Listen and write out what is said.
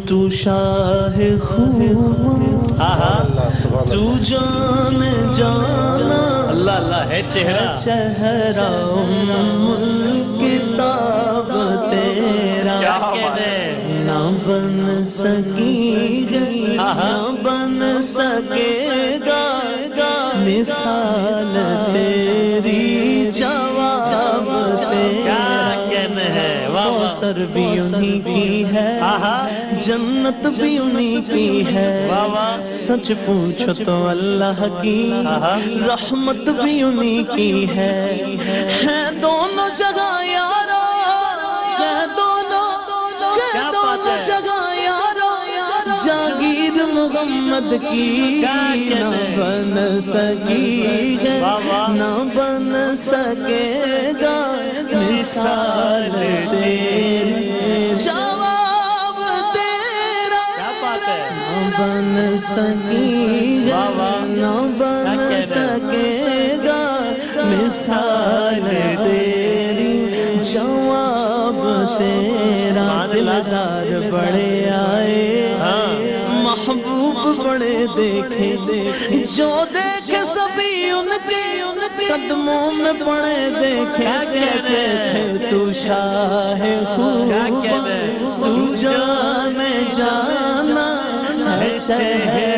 تو شاہ خوب تو جان جانا اللہ اللہ ہے چہرہ چہرہ کتاب تیرا نہ بن سکی نہ بن سکے گا مثال تیری جواب تیرا کوثر بھی انہی کی ہے جنت بھی انہی کی ہے سچ پوچھو تو اللہ کی رحمت بھی انہی کی ہے دونوں جگہ یارو دونوں جگہ یارو جاگیر محمد کی نہ بن سکی ہے نہ بن سکے گا مثال تیری جواب تیرا نہ بن سکی گا نہ بن سکے گا مثال تیری جواب تیرا دلدار بڑے آئے محبوب بڑے دیکھے جو دیکھے سبھی ان کے قدموں میں پڑے دیکھے کہتے تھے تو شاہ خوب تو جان جانا ہے چہرہ